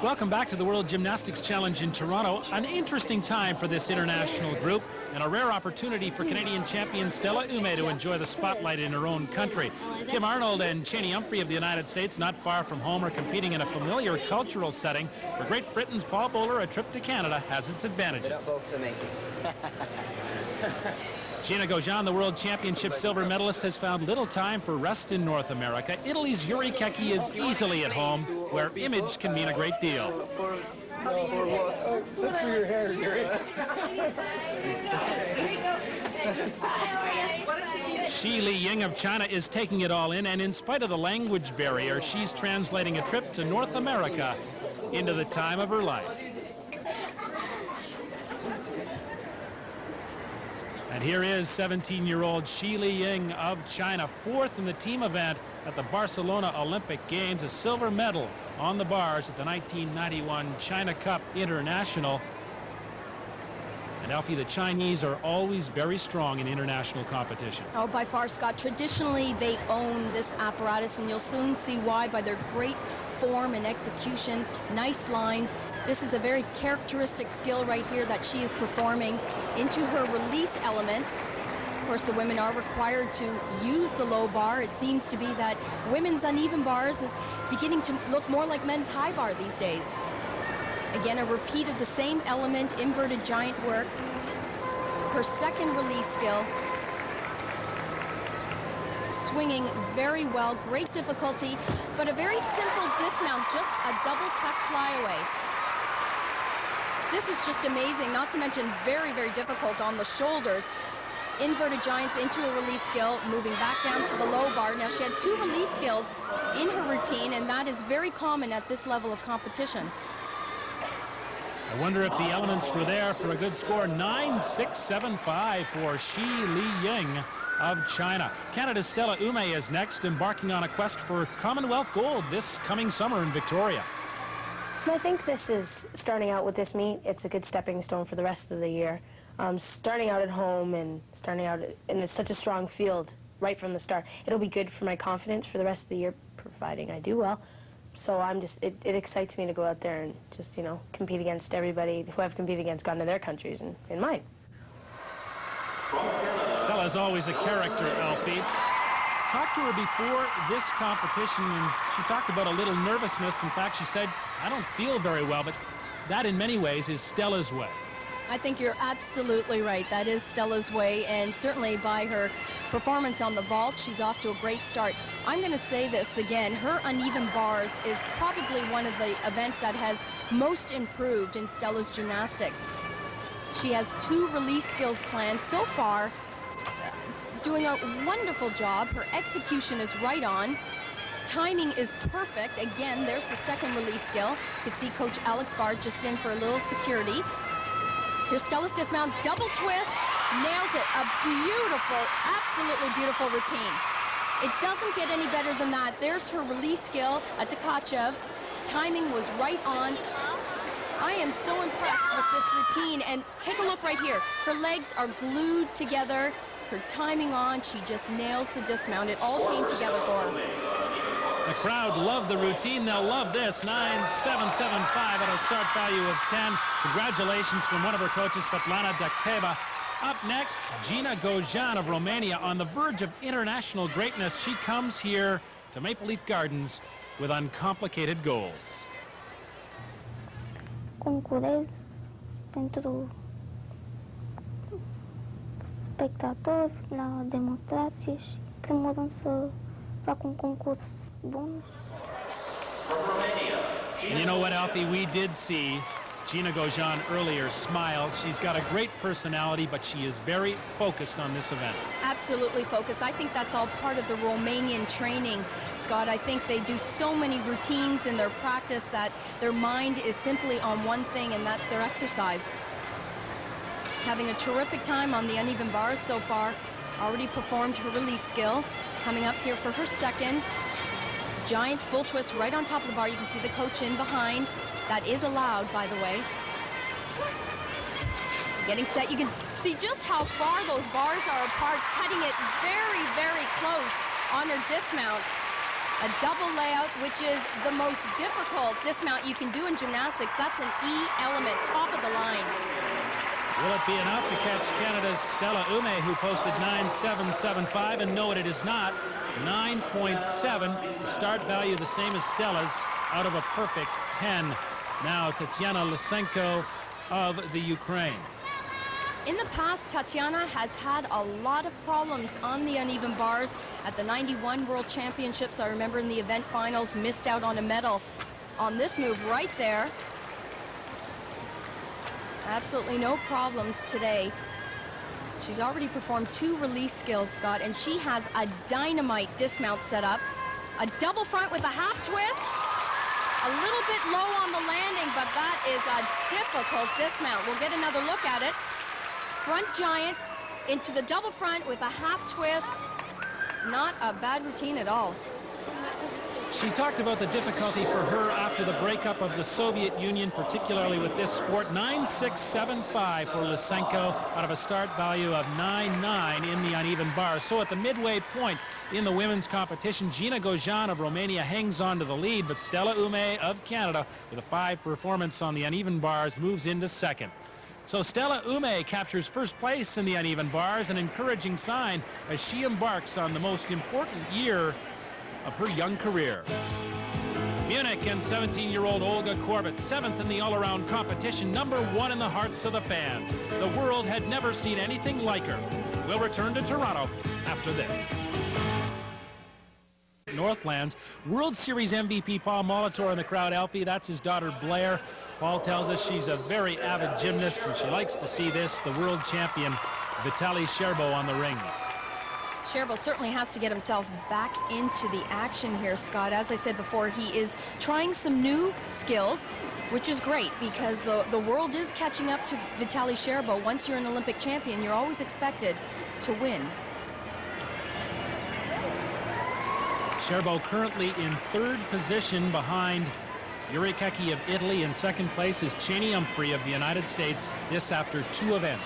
Welcome back to the World Gymnastics Challenge in Toronto. An interesting time for this international group and a rare opportunity for Canadian champion Stella Ume to enjoy the spotlight in her own country. Kim Arnold and Cheney Humphrey of the United States, not far from home, are competing in a familiar cultural setting. For Great Britain's Paul Bowler, a trip to Canada has its advantages. Gina Gojin, the World Championship silver medalist, has found little time for rest in North America. Italy's Yuri Keki is easily at home, where image can mean a great deal. That's for your hair, Yuri. Shi Li Ying of China is taking it all in, and in spite of the language barrier, she's translating a trip to North America into the time of her life. And here is 17-year-old Shi Li Ying of China, fourth in the team event at the Barcelona Olympic Games, a silver medal on the bars at the 1991 China Cup International. And Alfie, the Chinese are always very strong in international competition. Oh, by far, Scott. Traditionally, they own this apparatus, and you'll soon see why by their great form and execution, nice lines. This is a very characteristic skill right here that she is performing into her release element. Of course, the women are required to use the low bar. It seems to be that women's uneven bars is beginning to look more like men's high bar these days. Again, a repeat of the same element, inverted giant work. Her second release skill. Swinging very well, great difficulty, but a very simple dismount, just a double tuck flyaway. This is just amazing, not to mention very, very difficult on the shoulders. Inverted giants into a release skill, moving back down to the low bar. Now, she had two release skills in her routine, and that is very common at this level of competition. I wonder if the elements were there for a good score. 9.675 for Shi Li Ying of China. Canada's Stella Ume is next, embarking on a quest for Commonwealth gold this coming summer in Victoria. I think this is, starting out with this meet, it's a good stepping stone for the rest of the year. Starting out at home and starting out in such a strong field right from the start, it'll be good for my confidence for the rest of the year, providing I do well. So it excites me to go out there and just, you know, compete against everybody who I've competed against, gone to their countries and mine. Stella's always a character, Alfie. Talked to her before this competition, and she talked about a little nervousness. In fact, she said, I don't feel very well, but that in many ways is Stella's way. I think you're absolutely right. That is Stella's way, and certainly by her performance on the vault, she's off to a great start. I'm going to say this again, her uneven bars is probably one of the events that has most improved in Stella's gymnastics. She has two release skills planned so far, doing a wonderful job. Her execution is right on. Timing is perfect. Again, there's the second release skill. You could see Coach Alex Bard just in for a little security. Here's Stella's dismount, double twist, nails it. A beautiful, absolutely beautiful routine. It doesn't get any better than that. There's her release skill, a Tkachev. Timing was right on. I am so impressed with this routine, and take a look right here. Her legs are glued together, her timing on, she just nails the dismount. It all came together for her. The crowd loved the routine. They'll love this. 9.775 at a start value of 10. Congratulations from one of her coaches, Svetlana Dakteva. Up next, Gina Gojin of Romania, on the verge of international greatness. She comes here to Maple Leaf Gardens with uncomplicated goals. Concurez pentru spectatori la demonstrație și, în primul rând, să fac un concurs bun. And you know what, Alfie? We did see Gina Gojin earlier smile. She's got a great personality, but she is very focused on this event. Absolutely focused. I think that's all part of the Romanian training, Scott. I think they do so many routines in their practice that their mind is simply on one thing, and that's their exercise. Having a terrific time on the uneven bars so far. Already performed her release skill. Coming up here for her second. Giant full twist right on top of the bar. You can see the coach in behind. That is allowed, by the way. Getting set. You can see just how far those bars are apart, cutting it very, very close on her dismount. A double layout, which is the most difficult dismount you can do in gymnastics. That's an E element, top of the line. Will it be enough to catch Canada's Stella Ume, who posted 9.775? And no, it is not. 9.7. Start value the same as Stella's, out of a perfect 10. Now Tatiana Lysenko of the Ukraine. In the past, Tatiana has had a lot of problems on the uneven bars. At the 91 World Championships, I remember in the event finals, missed out on a medal on this move right there. Absolutely no problems today. She's already performed 2 release skills, Scott, and she has a dynamite dismount set up. A double front with a half twist. A little bit low on the landing, but that is a difficult dismount. We'll get another look at it. Front giant into the double front with a half twist. Not a bad routine at all. She talked about the difficulty for her after the breakup of the Soviet Union, particularly with this sport. 9.675 for Lysenko out of a start value of 9.9 in the uneven bars. So at the midway point in the women's competition, Gina Gojan of Romania hangs on to the lead, but Stella Ume of Canada, with a 5 performance on the uneven bars, moves into second. So Stella Ume captures first place in the uneven bars, an encouraging sign as she embarks on the most important year of her young career. Munich and 17-year-old Olga Korbut, 7th in the all-around competition, #1 in the hearts of the fans. The world had never seen anything like her. We'll return to Toronto after this. Northlands, World Series MVP Paul Molitor in the crowd. Alfie, that's his daughter Blair. Paul tells us she's a very avid gymnast, and she likes to see this, the world champion Vitaly Sherbo on the rings. Sherbo certainly has to get himself back into the action here, Scott. As I said before, he is trying some new skills, which is great because the world is catching up to Vitaly Sherbo. Once you're an Olympic champion, you're always expected to win. Sherbo currently in 3rd position behind Yuri Keki of Italy. In 2nd place is Cheney Humphrey of the United States, this after 2 events.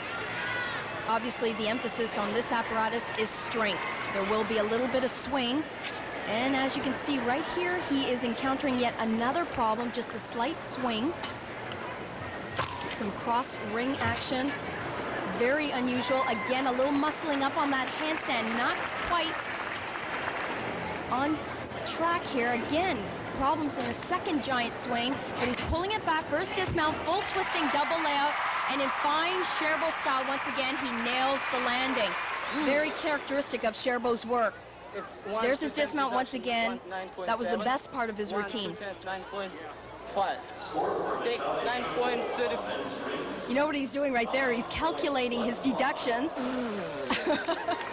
Obviously, the emphasis on this apparatus is strength. There will be a little bit of swing. And as you can see right here, he is encountering yet another problem, just a slight swing. Some cross ring action. Very unusual. Again, a little muscling up on that handstand. Not quite on track here. Again, problems in a second giant swing, but he's pulling it back. First dismount, full twisting double layout. And in fine Sherbo style, once again, he nails the landing. Very characteristic of Sherbo's work. There's his dismount once again. That was the best part of his routine. 9.5. Stick 9.34. You know what he's doing right there? He's calculating his deductions.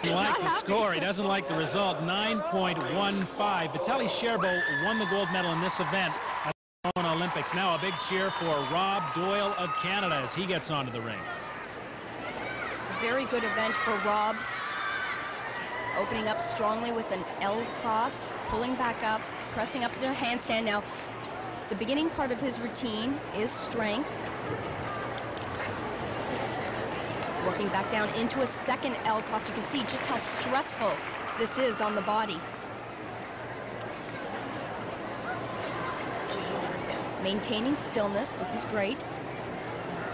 He likes the score. He doesn't like the result. 9.15. Vitaly Sherbo won the gold medal in this event at the Olympics. Now a big cheer for Rob Doyle of Canada as he gets onto the rings. Very good event for Rob. Opening up strongly with an L cross, pulling back up, pressing up to a handstand. Now, the beginning part of his routine is strength. Working back down into a second L cross. You can see just how stressful this is on the body. Maintaining stillness. This is great.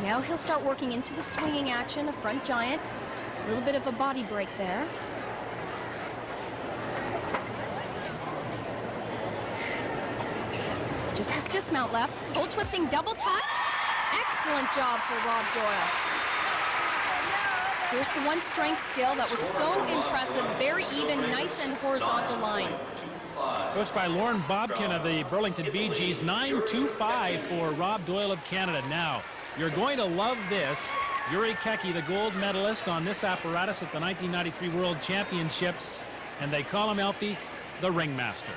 Now he'll start working into the swinging action, a front giant. A little bit of a body break there. Just his dismount left. Full twisting double tuck. Excellent job for Rob Doyle. Here's the one strength skill that was so impressive. Very even, nice and horizontal line. Coached by Lauren Bobkin of the Burlington Bee Gees. 9.25 for Rob Doyle of Canada. Now, you're going to love this. Yuri Keki, the gold medalist on this apparatus at the 1993 World Championships, and they call him, Alfie, the ringmaster.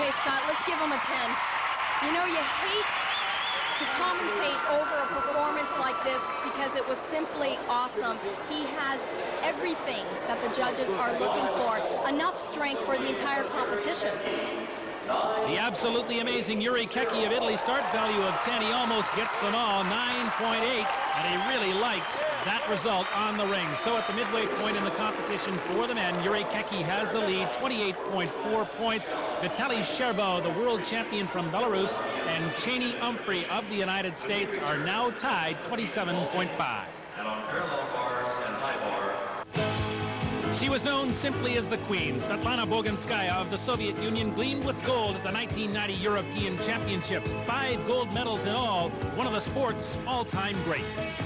Okay, Scott, let's give him a 10. You know, you hate to commentate over a performance like this because it was simply awesome. He has everything that the judges are looking for, enough strength for the entire competition. The absolutely amazing Yuri Keki of Italy, start value of 10. He almost gets them all, 9.8, and he really likes that result on the ring. So at the midway point in the competition for the men, Yuri Keki has the lead, 28.4 points. Vitaly Sherbo, the world champion from Belarus, and Cheney Humphrey of the United States are now tied, 27.5. And on parallel bars and high bar, she was known simply as the Queen. Svetlana Boganskaya of the Soviet Union gleamed with gold at the 1990 European Championships. 5 gold medals in all, one of the sport's all-time greats.